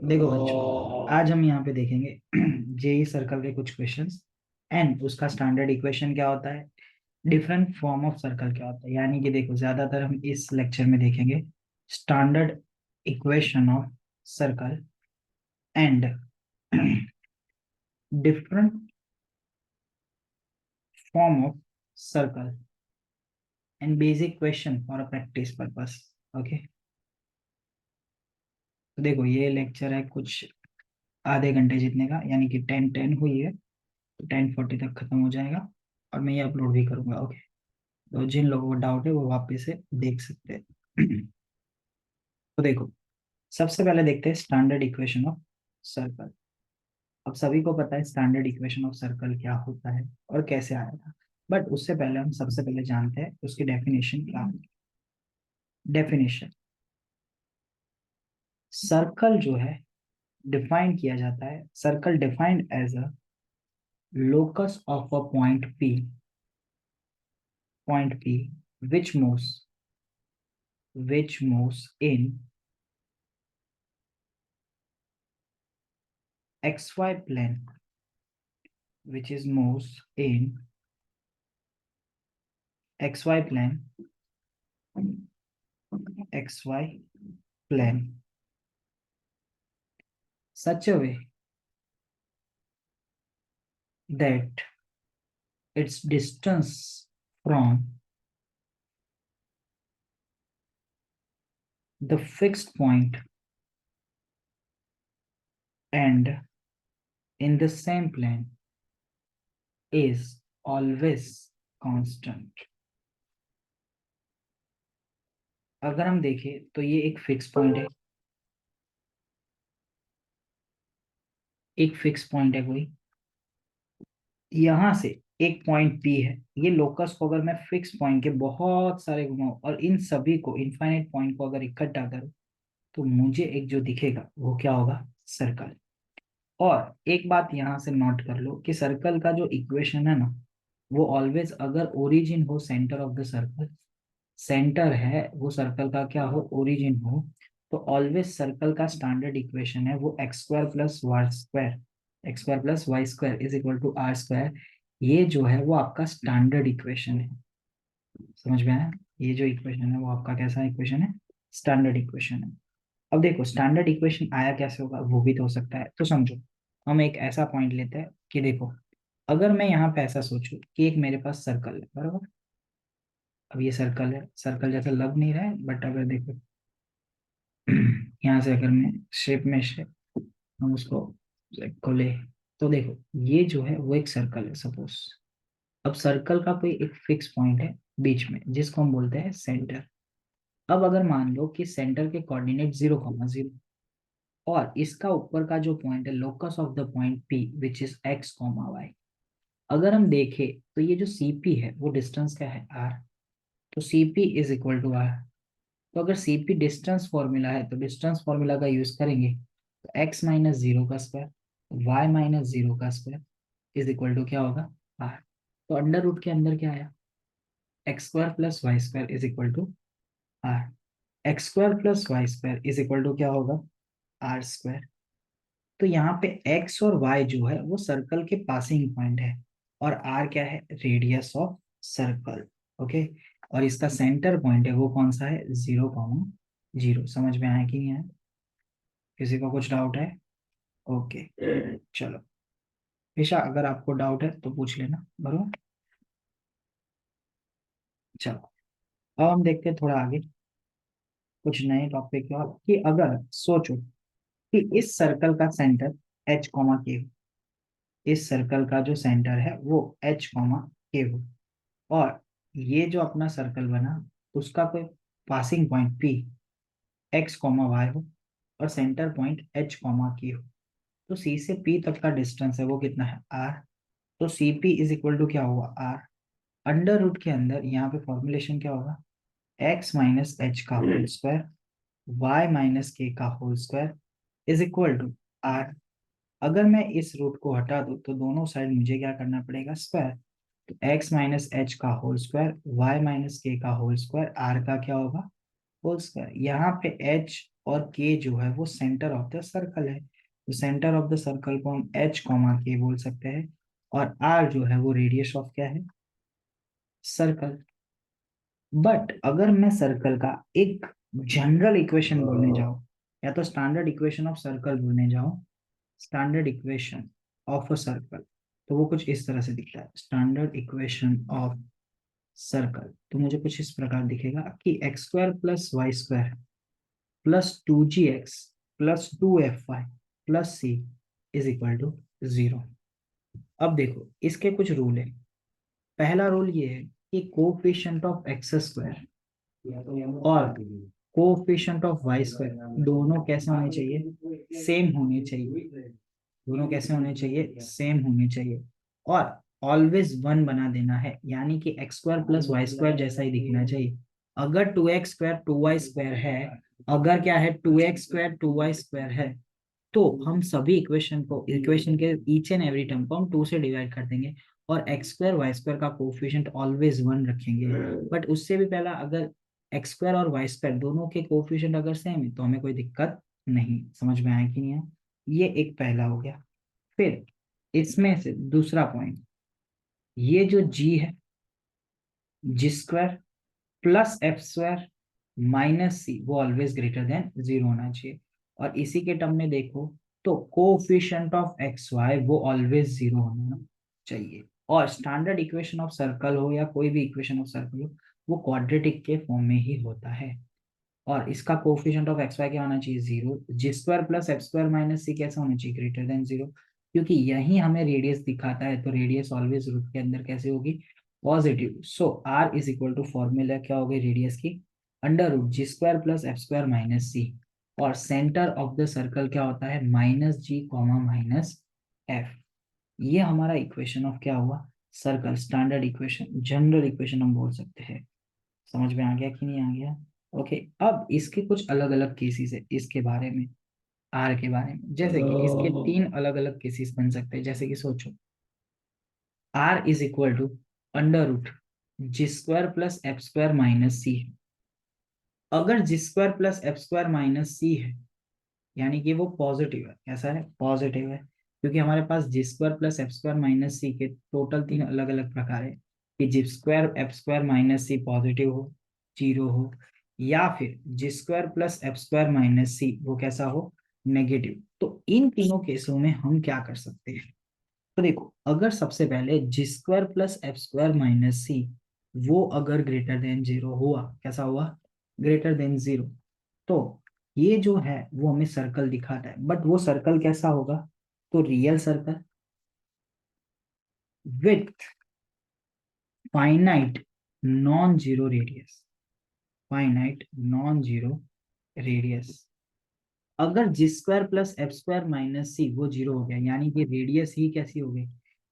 देखो बच्चों, आज हम यहाँ पे देखेंगे जेई सर्कल के कुछ क्वेश्चंस एंड उसका स्टैंडर्ड इक्वेशन क्या होता है, डिफरेंट फॉर्म ऑफ सर्कल क्या होता है। यानी कि देखो, ज्यादातर हम इस लेक्चर में देखेंगे standard equation of circle and different form of circle and basic question for a practice purpose. Okay, तो देखो ये लेक्चर है कुछ आधे घंटे जितने का, यानी कि 10:10 हुई है तो 10:40 तक खत्म हो जाएगा और मैं ये अपलोड भी करूंगा। ओके, तो जिन लोगों को डाउट है वो वापस से देख सकते हैं। तो देखो, सबसे पहले देखते हैं स्टैंडर्ड इक्वेशन ऑफ सर्कल। अब सभी को पता है स्टैंडर्ड इक्वेशन ऑफ सर्कल क्या होता है और कैसे आया था, बट उससे पहले हम सबसे पहले जानते हैं उसकी डेफिनेशन क्या है। डेफिनेशन, सर्कल जो है डिफाइन किया जाता है, circle defined as a locus of a point P which moves in xy plane, which is moves in xy plane, xy plane, such a way that its distance from the fixed point and in the same plane is always constant। अगर हम देखें तो ये एक fix point है, एक fix point है कोई, यहां से एक पॉइंट पी है। ये लोकस को अगर मैं फिक्स पॉइंट के बहुत सारे घुमाऊं और इन सभी को इनफाइनाइट पॉइंट को अगर इकट्ठा करूं तो मुझे एक जो दिखेगा वो क्या होगा, सर्कल। और एक बात यहां से नोट कर लो कि सर्कल का जो इक्वेशन है ना, वो ऑलवेज अगर ओरिजिन हो centre of the circle, centre है वो सर्कल का क्या हो, ओरिजिन हो, तो ऑलवेज सर्कल का स्टैंडर्ड इक्वेशन है वो x² + y² is equal to r²। ये जो है वो आपका स्टैंडर्ड इक्वेशन है। समझ में आया? ये जो इक्वेशन है वो आपका कैसा इक्वेशन है, स्टैंडर्ड इक्वेशन है। अब देखो स्टैंडर्ड इक्वेशन आया कैसे होगा, वो भी तो हो सकता है। तो समझो, हम एक ऐसा पॉइंट लेते हैं कि देखो, अगर मैं यहाँ पे ऐसा सोचूं कि एक मेरे पास सर्कल है, बराबर। अब ये सर्कल है, सर्कल जैसा लग नहीं रहा है, बट अगर देखो यहाँ से अगर मैं शेप में से हम उसको खोले तो देखो ये जो है वो एक सर्कल है सपोज। अब सर्कल का कोई एक फिक्स पॉइंट है बीच में जिसको हम बोलते हैं सेंटर। अब अगर मान लो कि सेंटर के कोऑर्डिनेट 0,0 और इसका ऊपर का जो पॉइंट है locus of the point P which is x, y, अगर हम देखें तो ये जो CP है वो डिस्टेंस क्या है, r। तो CP is equal to r। तो अगर CP डिस्टेंस फॉर्मूला है तो डिस्टेंस फॉर्मूला का यूज करेंगे तो x - 0 का स्क्वायर, y - 0 का स्क्वायर इज इक्वल टू क्या होगा, r। तो अंडर रूट के अंदर क्या आया, x² + y² is equal to r। x² + y² is equal to क्या होगा, r²। तो यहाँ पे x और y जो है वो सर्कल के पासिंग पॉइंट है और r क्या है, रेडियस ऑफ सर्कल। ओके, और इसका सेंटर पॉइंट है वो कौन सा है, 0,0। समझ में आया कि नहीं आया? किसी को कुछ डाउट है? ओके, चलो ईशा, अगर आपको डाउट है तो पूछ लेना, बरोबर। चलो, अब हम देखते हैं थोड़ा आगे कुछ नए टॉपिक और कि अगर सोचो कि इस सर्कल का सेंटर h, k, इस सर्कल का जो सेंटर है वो h, k हो, और ये जो अपना सर्कल बना उसका कोई passing point p x, y हो और सेंटर पॉइंट h, k हो, तो C से P तक का डिस्टेंस है वो कितना है, r। तो CP इज इक्वल टू क्या होगा, r। अंडर रूट के अंदर यहाँ पे फॉर्मुलेशन क्या होगा, x - h का होल स्क्वायर, y - k का whole square is equal to r। अगर मैं इस रूट को हटा दूं तो दोनों साइड मुझे क्या करना पड़ेगा, स्क्वायर। तो x - h का होल स्क्वायर, y - k का होल स्क्वायर, r का क्या होगा, होल स्क्वायर। यहाँ पे एच और के जो है वो सेंटर ऑफ द सर्कल है, तो सेंटर ऑफ द सर्कल को हम एच कॉमा के बोल सकते हैं, और आर जो है वो रेडियस ऑफ क्या है, सर्कल। बट अगर मैं सर्कल का एक जनरल इक्वेशन बोलने जाऊं, या तो स्टैंडर्ड इक्वेशन ऑफ सर्कल बोलने जाऊं, standard equation of a circle, तो वो कुछ इस तरह से दिखता है। स्टैंडर्ड इक्वेशन ऑफ सर्कल तो मुझे कुछ इस प्रकार दिखेगा कि X square plus Y square plus 2gx plus 2fy plus c is equal to 0। अब देखो इसके कुछ रूल है। पहला रूल ये है कि कोफिशिएंट ऑफ एक्स स्क्वायर और कोफिशिएंट ऑफ वाई स्क्वायर दोनों कैसे होने चाहिए, सेम होने चाहिए। दोनों कैसे होने चाहिए, सेम होने चाहिए। और ऑलवेज वन बना देना है, यानी कि X square plus Y square जैसा ही दिखना चाहिए। अगर 2x² 2y² है, अगर क्या है 2x² 2y² है, तो हम सभी इक्वेशन के ईच एंड एवरी टर्म को हम 2 से डिवाइड कर देंगे, और एक्स स्क्वायर वाई स्क्वायर का कोफिशिएंट ऑलवेज वन रखेंगे। बट उससे भी पहला, अगर एक्स स्क्वायर और वाई स्क्वायर दोनों के कोफिशिएंट अगर सेम है तो हमें कोई दिक्कत नहीं। समझ में आया कि नहीं है? ये एक पहला हो गया। फिर इसमें से दूसरा पॉइंट, ये जो जी है, g square plus f square minus c, वो ऑलवेज ग्रेटर देन 0 होना चाहिए। और इसी के टर्म में देखो तो कोफिशिएंट ऑफ एक्स वाई वो ऑलवेज 0 होना चाहिए। और स्टैंडर्ड इक्वेशन ऑफ सर्कल हो या कोई भी इक्वेशन ऑफ सर्कल हो, वो क्वाड्रेटिक के फॉर्म में ही होता है। और इसका कोफिशिएंट ऑफ एक्स वाई क्या होना चाहिए, 0। G square plus f square minus c कैसा होना चाहिए, ग्रेटर देन 0, क्योंकि यही हमें रेडियस दिखाता है। तो रेडियस ऑलवेज रूट के अंदर कैसे होगी, positive. So r is equal to formula क्या होगी रेडियस की, under root g square plus f square minus c. और सेंटर ऑफ द सर्कल क्या होता है, minus g comma minus f. ये हमारा इक्वेशन ऑफ क्या हुआ, circle. Standard equation, general equation हम बोल सकते हैं। समझ में आ गया कि नहीं आ गया? ओके। अब इसके कुछ अलग अलग केसेस है इसके बारे में, आर के बारे में। जैसे कि इसके 3 अलग अलग केसेस बन सकते हैं। जैसे कि सोचो, r is equal to under root g square plus f square minus c है। अगर g square plus f square minus c है, यानी कि वो पॉजिटिव है। कैसा है, पॉजिटिव है, क्योंकि हमारे पास g square plus f square minus c के टोटल 3 अलग अलग प्रकार है, कि g square f square minus c positive हो, 0 हो, या फिर g square plus f square minus c वो कैसा हो, नेगेटिव। तो इन तीनों केसों में हम क्या कर सकते हैं, तो देखो, अगर सबसे पहले g square plus f square minus c वो अगर ग्रेटर देन 0 हुआ, कैसा हुआ, ग्रेटर देन 0, तो ये जो है वो हमें सर्कल दिखाता है। बट वो सर्कल कैसा होगा, तो real circle with finite non zero radius, finite non zero radius. अगर g square plus f square minus c वो 0 हो गया, यानी कि रेडियस ही कैसी हो गई,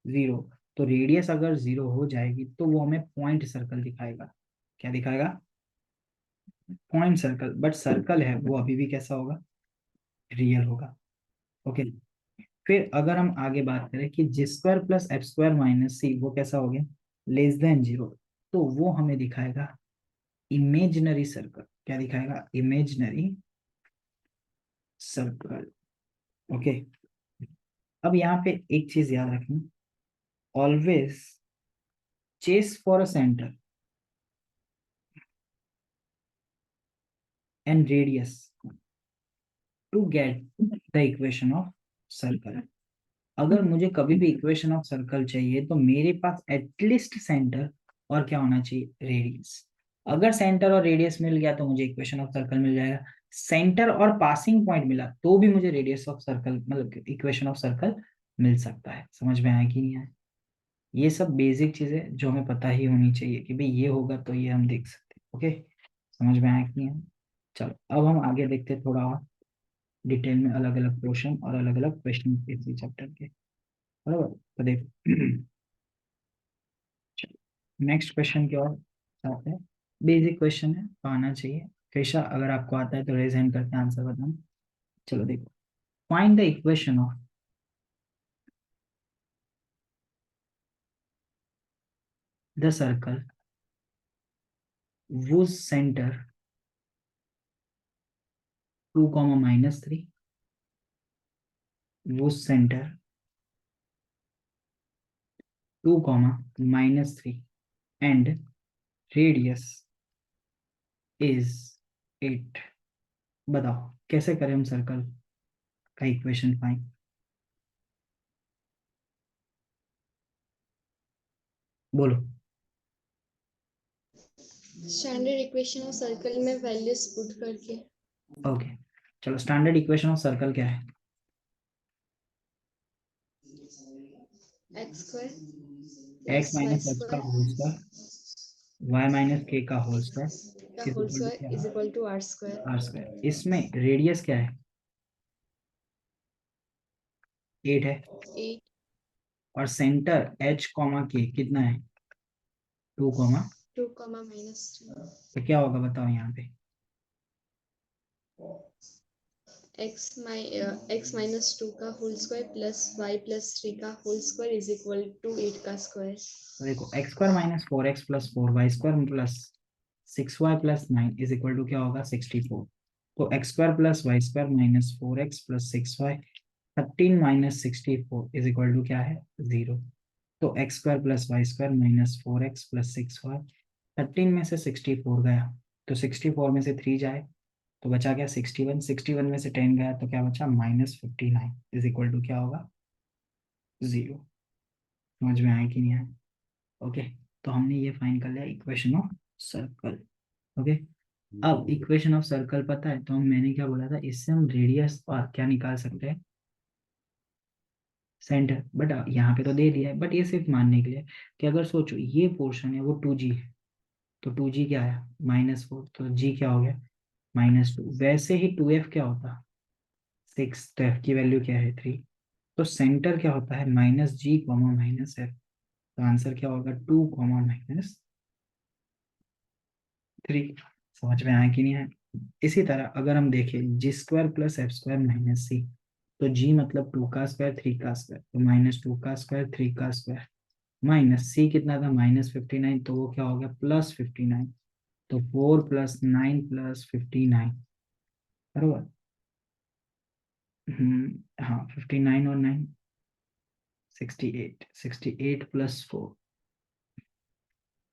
0। तो रेडियस अगर 0 हो जाएगी तो वो हमें पॉइंट सर्कल दिखाएगा। क्या दिखाएगा, पॉइंट सर्कल। बट सर्कल है वो अभी भी कैसा होगा, रियल होगा। ओके। फिर अगर हम आगे बात करें कि g square plus f square minus c वो कैसा हो गया, लेस देन 0, तो वो हमें दिखाएगा इमेजिनरी सर्कल। क्या दिखाएगा, इमेजिनरी सर्कल। ओके। अब यहाँ पे एक चीज याद रखनी, always chase for a centre and radius to get the equation of circle. अगर मुझे कभी भी इक्वेशन ऑफ सर्कल चाहिए तो मेरे पास एटलीस्ट सेंटर और क्या होना चाहिए, रेडियस। अगर सेंटर और रेडियस मिल गया तो मुझे इक्वेशन ऑफ सर्कल मिल जाएगा। सेंटर और पासिंग पॉइंट मिला तो भी मुझे रेडियस ऑफ सर्कल मतलब इक्वेशन ऑफ सर्कल मिल सकता है। समझ में आया कि नहीं आया? ये सब बेसिक चीजें जो हमें पता ही होनी चाहिए कि भाई ये होगा तो ये हम देख सकते हैं। ओके, समझ में आया कि नहीं आया? चलो अब हम आगे देखते हैं थोड़ा और डिटेल में, अलग अलग पोर्शन और अलग अलग क्वेश्चन इसी चैप्टर के। बराबर, तो देखो नेक्स्ट क्वेश्चन की ओर आते हैं। बेसिक क्वेश्चन है तो आना चाहिए हमेशा। अगर आपको आता है तो रेज हैंड करके आंसर बताना। चलो देखो, find the equation of the circle whose center 2, -3 वो सेंटर 2, -3 एंड रेडियस इज 8। बताओ कैसे करें हम सर्कल का इक्वेशन फाइंड। बोलो। स्टैंडर्ड इक्वेशन ऑफ सर्कल में वैल्यूज पुट करके। ओके चलो, स्टैंडर्ड इक्वेशन ऑफ सर्कल क्या है? X square x plus y minus x का square whole square y minus के का होल स्क्वायर का इज होल इक्वल टू क्या? Square is equal to r square. R square. इसमें radius क्या है? 8 है। 8 और सेंटर h कॉमा के कितना है? 2 कॉमा। 2 -3 तो क्या होगा बताओ यहाँ पे? एक्स माइनस 2 का whole square plus Y plus 3 का whole square is equal to 8 का स्क्वायर। तो देखो x² minus 4x plus 4y² plus 6y plus 9 is equal to क्या होगा? 64। तो x² plus y² minus 4x plus 6y 13 minus 64 is equal to क्या है? 0। तो x² plus y² minus 4x plus 6y 13 में से 64 गया तो 64 में से 3 जाए तो बचा क्या? 61। 61 में से 10 गया तो क्या बचा? -59 इज इक्वल टू क्या होगा? 0। समझ में आया कि नहीं आया? ओके, तो हमने ये फाइंड कर लिया इक्वेशन ऑफ सर्कल। ओके, अब इक्वेशन ऑफ सर्कल पता है तो मैंने क्या बोला था, इससे हम रेडियस और क्या निकाल सकते हैं? सेंटर। बट यहाँ पे तो दे दिया है, बट ये सिर्फ मानने के लिए कि अगर सोचो ये पोर्शन है वो 2g है, तो 2g क्या है? -4, तो g क्या हो गया? -2। वैसे ही 2f क्या होता? 6। तो f की वैल्यू क्या है? 3। तो सेंटर क्या होता है? -g, -f। तो आंसर क्या होगा? 2, -3। समझ में आया कि नहीं आया? इसी तरह अगर हम देखें g² plus f² minus c, तो g मतलब 2 का स्क्वायर 3 का स्क्वायर, तो -2 का स्क्वायर 3 का स्क्वायर माइनस c कितना था? -59, तो वो क्या हो गया? +59। तो 4 + 9 + 59 बरोबर। हाँ 59 और 9 68। 68 + 4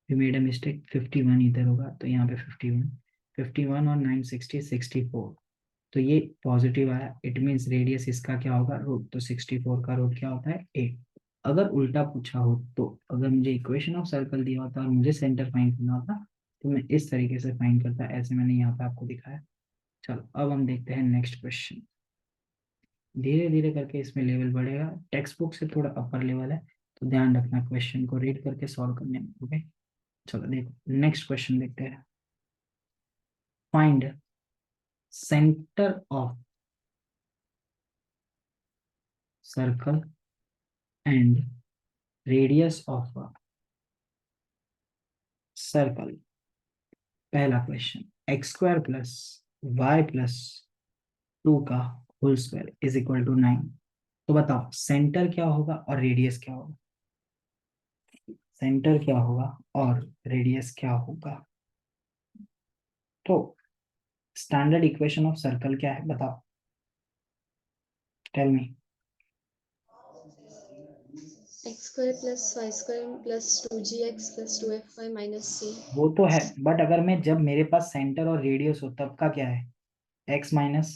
वी मेड अ मिस्टेक, 51 इधर होगा तो यहाँ पे 51। 51 और 9 60 64। तो ये पॉजिटिव आया, इट मीन्स रेडियस इसका क्या होगा? रूट। तो 64 का रूट क्या होता है? 8। अगर उल्टा पूछा हो तो अगर मुझे इक्वेशन ऑफ सर्कल दिया होता और मुझे सेंटर फाइंड करना होता तो मैं इस तरीके से फाइंड करता, ऐसे मैंने यहाँ पे आपको दिखाया। चलो अब हम देखते हैं नेक्स्ट क्वेश्चन। धीरे धीरे करके इसमें लेवल बढ़ेगा, टेक्स्ट बुक से थोड़ा अपर लेवल है, तो ध्यान रखना क्वेश्चन को रीड करके सॉल्व करने में। ओके चलो देखो नेक्स्ट क्वेश्चन देखते हैं। Find centre of circle and radius of circle. पहला question, x² plus Y plus 2 का whole square is equal to 9। तो बताओ सेंटर क्या होगा और रेडियस क्या होगा? सेंटर क्या होगा और रेडियस क्या होगा? तो स्टैंडर्ड इक्वेशन ऑफ सर्कल क्या है बताओ? Tell me. X square plus Y square plus 2gx plus 2fy minus c। वो तो है, बट अगर मैं जब मेरे पास सेंटर और रेडियस हो तब का क्या है? x minus.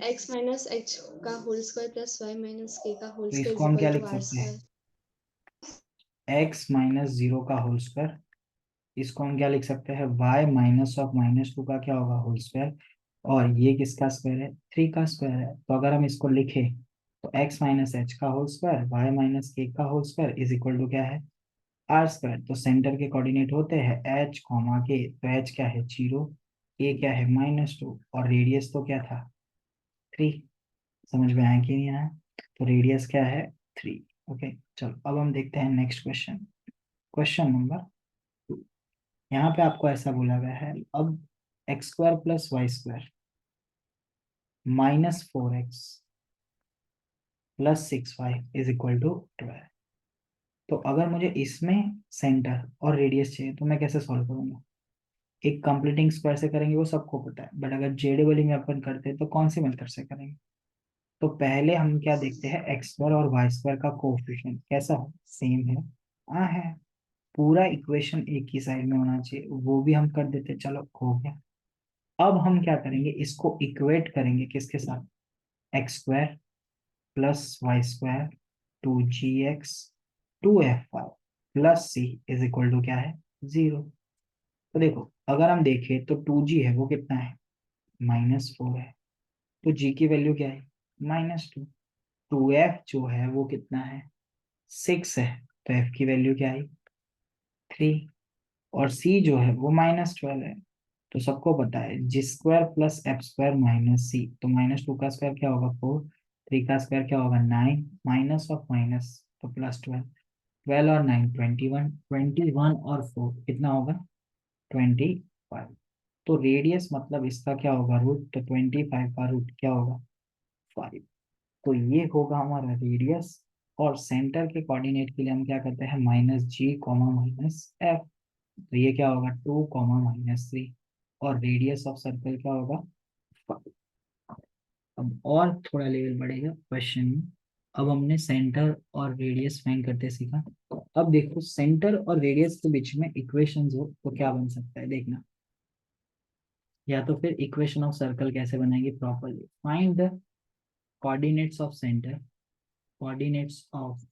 X minus H का whole square plus y minus के का होल तो स्क्वायर इसको इज हम इक्वल क्या टू लिख आर सकते हैं? स्क्वायर। x - 0 का होल स्क्वायर। इसको हम क्या लिख सकते हैं? y -(-2) का क्या होगा? Whole square. और ये किसका स्क्वायर है? 3 का स्क्वायर है। तो अगर हम इसको लिखें तो x माइनस एच का होल स्क्वायर y माइनस के का whole square is equal to क्या है? R square. तो सेंटर के कोऑर्डिनेट होते हैं h कॉमा के, तो h क्या है? 0, a क्या है? -2 और रेडियस तो क्या था? 3। समझ में आया कि नहीं आया? तो रेडियस क्या है? 3। ओके चलो अब हम देखते हैं नेक्स्ट क्वेश्चन। Question number 2। यहाँ पे आपको ऐसा बोला गया है, अब x² plus y² -4x plus 6y is equal to 12। तो अगर मुझे इसमें सेंटर और रेडियस चाहिए तो मैं कैसे सॉल्व करूंगा? एक कंप्लीटिंग स्क्वायर से करेंगे वो सबको पता है, बट अगर जे डबल में अपन करते हैं तो कौन से मेथड से करेंगे? तो पहले हम क्या देखते हैं, एक्स स्क्वायर और वाई स्क्वायर का कोएफिशिएंट कैसा हो, सेम है। हाँ है। पूरा इक्वेशन एक ही साइड में होना चाहिए, वो भी हम कर देते, चलो हो गया। अब हम क्या करेंगे, इसको इक्वेट करेंगे किसके साथ, X square plus Y square 2gx 2fy plus C is equal to क्या है, 0। तो देखो अगर हम देखें तो 2g है वो कितना है, -4 है। तो g की वैल्यू क्या है, -2। 2f जो है वो कितना है, 6 है। तो f की वैल्यू क्या है, 3। और c जो है वो -12 है। तो सबको पता है g square plus f square minus c, तो -2 का स्क्वायर क्या होगा 4, 3 का स्क्वायर क्या होगा 9, माइनस ऑफ माइनस तो +12, 12 और 9 21, 21 और 4 कितना होगा 25। तो रेडियस मतलब इसका क्या होगा रूट, तो 25 का रूट क्या होगा 5। तो ये होगा हमारा रेडियस। और सेंटर के कोऑर्डिनेट के लिए हम क्या करते हैं, -g -f। तो ये क्या होगा 2 -3। और रेडियस ऑफ सर्कल क्या होगा 5। अब और थोड़ा लेवल बढ़ेगा क्वेश्चन में। अब हमने सेंटर और रेडियस फाइंड करते सीखा। अब देखो सेंटर और रेडियस के बीच में इक्वेशंस हो तो क्या बन सकता है, देखना। या तो फिर इक्वेशन ऑफ सर्कल कैसे बनाएंगे properly, find the coordinates of centre, coordinates of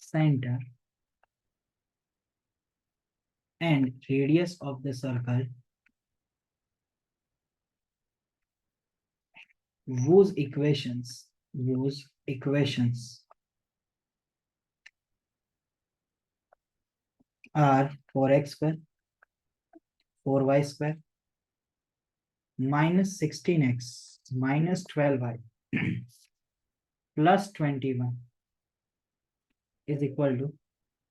centre and radius of the circle, whose equations are 4x square 4y square -16x -12y plus 21 is equal to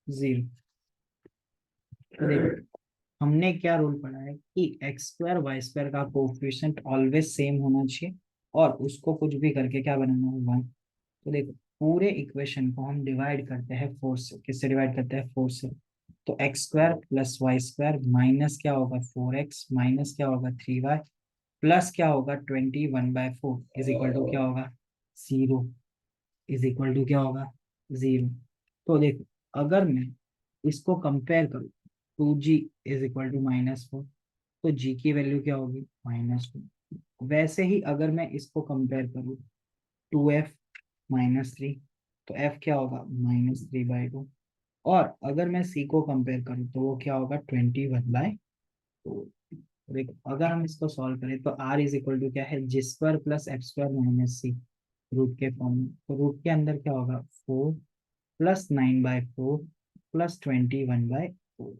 0। तो देखो हमने क्या रूल पढ़ा है कि X square Y square का coefficient always same होना चाहिए, और उसको कुछ भी करके क्या बनाना है 1। तो देखो पूरे इक्वेशन को हम डिवाइड करते हैं 4 से, किससे डिवाइड करते हैं 4 से। तो X square plus Y square minus क्या होगा 4x माइनस क्या होगा 3y प्लस क्या होगा 21/4 इज इक्वल टू क्या होगा 0, इज इक्वल टू क्या होगा 0। तो देखो अगर मैं इसको कंपेयर करूँ, 2g इज इक्वल टू -4, तो g की वैल्यू क्या होगी -2। वैसे ही अगर मैं इसको कंपेयर करूँ 2f -3, तो f क्या होगा -3/2। और अगर मैं c को कंपेयर करूँ तो वो क्या होगा 21/4। देखो अगर हम इसको सॉल्व करें तो r इज इक्वल टू क्या है, g square plus f square minus c, root के फॉर्म में। तो रूट के अंदर क्या होगा 4 प्लस 9/4 प्लस 21/4।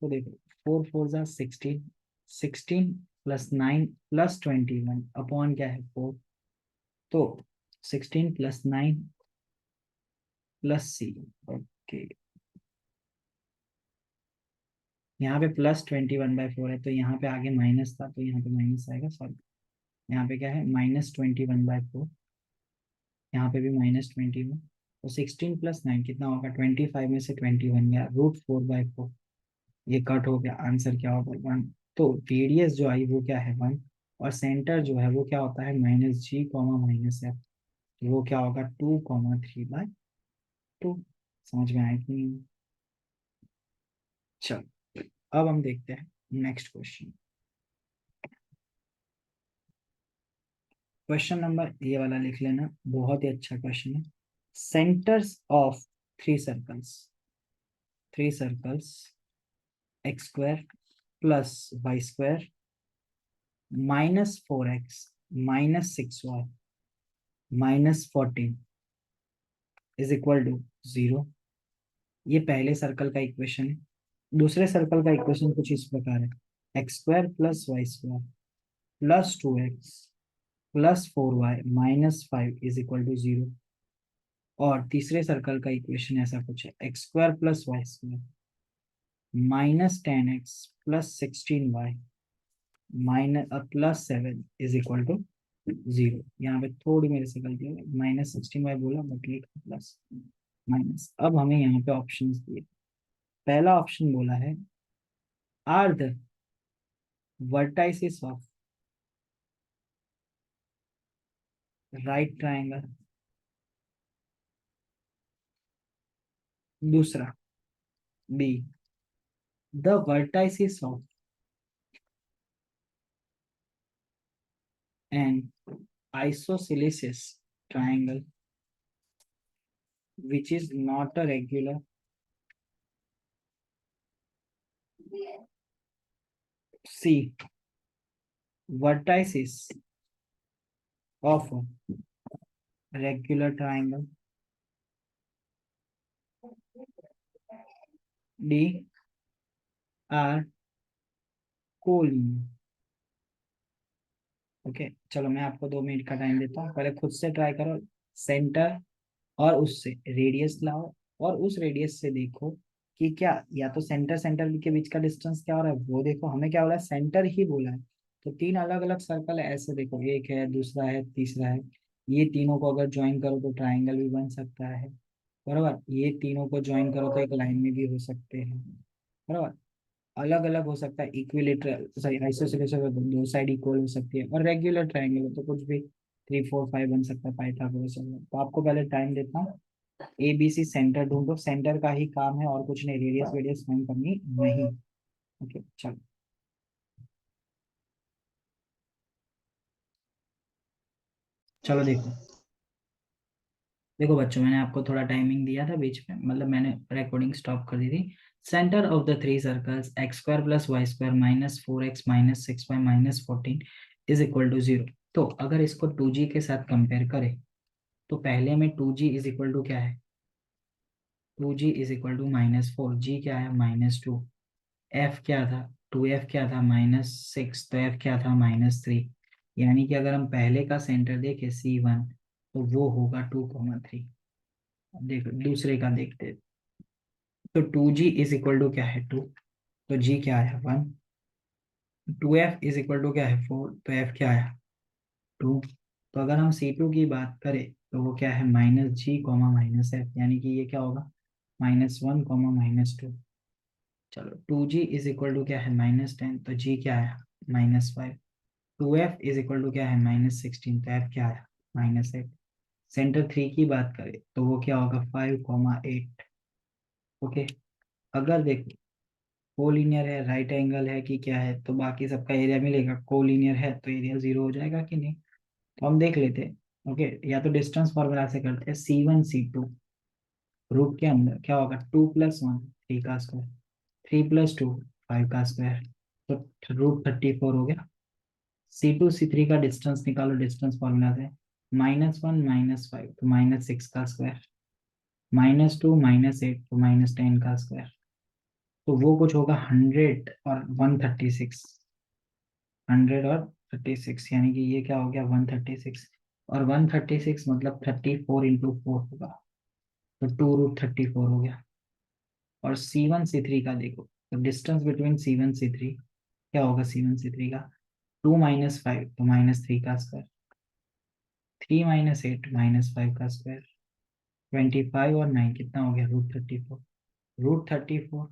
तो देखो 4 4 16, 16 प्लस 9 प्लस 21 अपॉन क्या है 4। तो 16 प्लस 9 प्लस सी। ओके, यहाँ पे +21/4 है, तो यहाँ पे आगे माइनस था तो यहाँ पे माइनस आएगा, सॉरी। यहाँ पे क्या है -21/4, यहाँ पे भी -21। तो 16 प्लस 9 कितना होगा 25 में से 21 गया, √4/4। ये कट हो गया, आंसर क्या होगा 1। तो रेडियस जो आई वो क्या है 1। और सेंटर जो है वो क्या होता है -g -f, तो वो क्या होगा 2, 3/2। समझ में आया कि नहीं? चलो अब हम देखते हैं नेक्स्ट क्वेश्चन। क्वेश्चन नंबर ये वाला लिख लेना, बहुत ही अच्छा क्वेश्चन है। Centres of three circles X square plus Y square -4x -6y -14 is equal to 0। ये पहले सर्कल का इक्वेशन है। दूसरे सर्कल का इक्वेशन कुछ इस प्रकार है, x square plus Y square plus 2x plus 4y -5 is equal to 0। और तीसरे सर्कल का इक्वेशन ऐसा कुछ है, x square plus Y square -10x plus 16y +7 is equal to 0। यहाँ पे थोड़ी मेरे से गलती है, -16y बोला बट लिखा प्लस माइनस। अब हमें यहाँ पे ऑप्शंस दिए। पहला ऑप्शन बोला है are the vertices of right triangle. दूसरा B, the vertices of an isosceles triangle which is not a regular. C, vertices of a regular triangle. D, are collinear. Okay चलो मैं आपको 2 मिनट का time देता हूँ, पहले खुद से ट्राई करो। सेंटर और उससे रेडियस लाओ, और उस रेडियस से देखो कि क्या, या तो सेंटर सेंटर के बीच का डिस्टेंस क्या हो रहा है वो देखो। हमें क्या हो रहा है, सेंटर ही बोला है, तो 3 अलग अलग सर्कल है ऐसे देखो, एक है, दूसरा है, तीसरा है। ये तीनों को अगर ज्वाइन करो तो ट्राइंगल भी बन सकता है, बराबर। ये तीनों को ज्वाइन करो तो एक लाइन में भी हो सकते हैं, बराबर। अलग अलग हो सकता है, इक्विलेटरल सॉरी आइसोसेलेस, दो साइड इक्वल हो सकती है, और रेगुलर ट्राइंगल हो तो कुछ भी 3 4 5 बन सकता है, पाइथागोरस वगैरह। तो आपको पहले टाइम देता हूँ। ए बी सी सेंटर ढूंढो, सेंटर का ही काम है और कुछ नहीं, रेडियस वेडियस फाइंड करनी नहीं। ओके चलो, चलो देखो। देखो बच्चों, मैंने आपको थोड़ा टाइमिंग दिया था बीच में, मतलब मैंने रिकॉर्डिंग स्टॉप कर दी थी। Centre of the three circles X square plus Y square minus 4x minus 6y minus 14 is equal to 0। तो अगर इसको 2g के साथ कंपेयर करें, तो पहले में 2g इज इक्वल टू क्या है, 2g is equal to -4, g क्या है -2, f क्या था, 2f क्या था -6, तो f क्या था -3। यानी कि अगर हम पहले का सेंटर देखें C1, तो वो होगा 2,3। देखो दूसरे का देखते हैं। तो 2g इज इक्वल टू क्या है 2, तो g क्या आया 1। 2f इज इक्वल टू क्या है 4, तो f क्या आया 2। तो अगर हम C2 की बात करें तो वो क्या है -g, -f, यानी कि ये क्या होगा -1, -2। चलो 2g इज इक्वल टू क्या है -10, तो g क्या आया -5। 2f इज इक्वल टू क्या है -16, तो f क्या आया -8। सेंटर 3 की बात करें तो वो क्या होगा 5,8। ओके, अगर देखो कोलिनियर है, राइट एंगल है कि क्या है, तो बाकी सबका एरिया मिलेगा। कोलिनियर है तो एरिया 0 हो जाएगा कि नहीं, तो हम देख लेते हैं। ओके, या तो डिस्टेंस फॉर्मूला से करते हैं, C1 C2 रूट के अंदर क्या होगा 2 + 1 3 का स्क्वायर, 3 + 2 5 का स्क्वायर, तो √34 हो गया। C2 C3 का डिस्टेंस निकालो डिस्टेंस फॉर्मूला से, -1 -5 तो -6 का स्क्वायर, -2 -8 तो -10 का स्क्वायर। तो वो कुछ होगा 100 और 136, 100 और 36, यानी कि ये क्या हो गया 136। और 136 मतलब 34 × 4 होगा, तो 2√34 हो गया। और C1 C3 का देखो, तो डिस्टेंस बिटवीन C1 C3 क्या होगा, C1 C3 का 2 - 5 तो -3 का स्क्वायर, 3 - 8 -5 का स्क्वायर, 25 और 9 कितना हो गया √34। √34,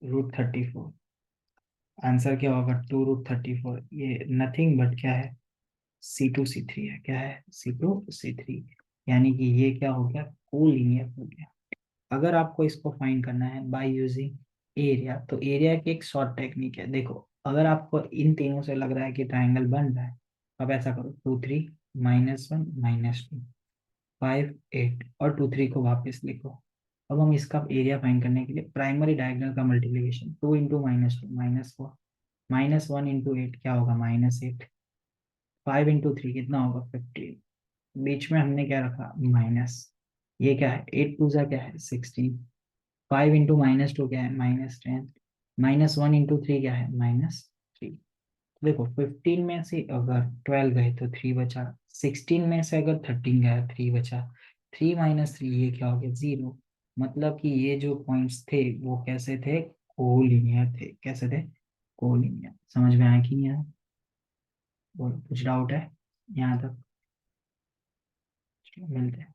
√34, आंसर क्या होगा 2√34। ये नथिंग बट क्या है C2 C3 है, क्या है C2 C3, यानी कि ये क्या हो गया कोलिनियर हो गया। अगर आपको इसको फाइंड करना है बाय यूजिंग एरिया, तो एरिया की एक शॉर्ट टेक्निक है। देखो अगर आपको इन तीनों से लग रहा है कि ट्राइंगल बन रहा है, अब ऐसा करो 2 3 -1 -2 5 8 और 2 3 को वापस लिखो। अब हम इसका एरिया फाइंड करने के लिए प्राइमरी डायगोनल का मल्टीप्लिकेशन, 2 × -2 -4, -1 × 8 क्या होगा -8, 5 × 3 कितना होगा 15। बीच में हमने क्या रखा माइनस, ये क्या है 8 2 जा क्या है 16, 5 × -2 क्या है -10, -1 × 3 क्या है -3। देखो 15 में से अगर 12 गए तो 3 बचा, 16 में से अगर 13 गया 3 बचा, 3 - 3 ये क्या हो गया 0। मतलब कि ये जो पॉइंट्स थे वो कैसे थे, कोलिनियर थे। कैसे थे, कोलिनियर। समझ में आया कि नहीं आया, बोलो कुछ डाउट है यहाँ तक। चलो, मिलते हैं।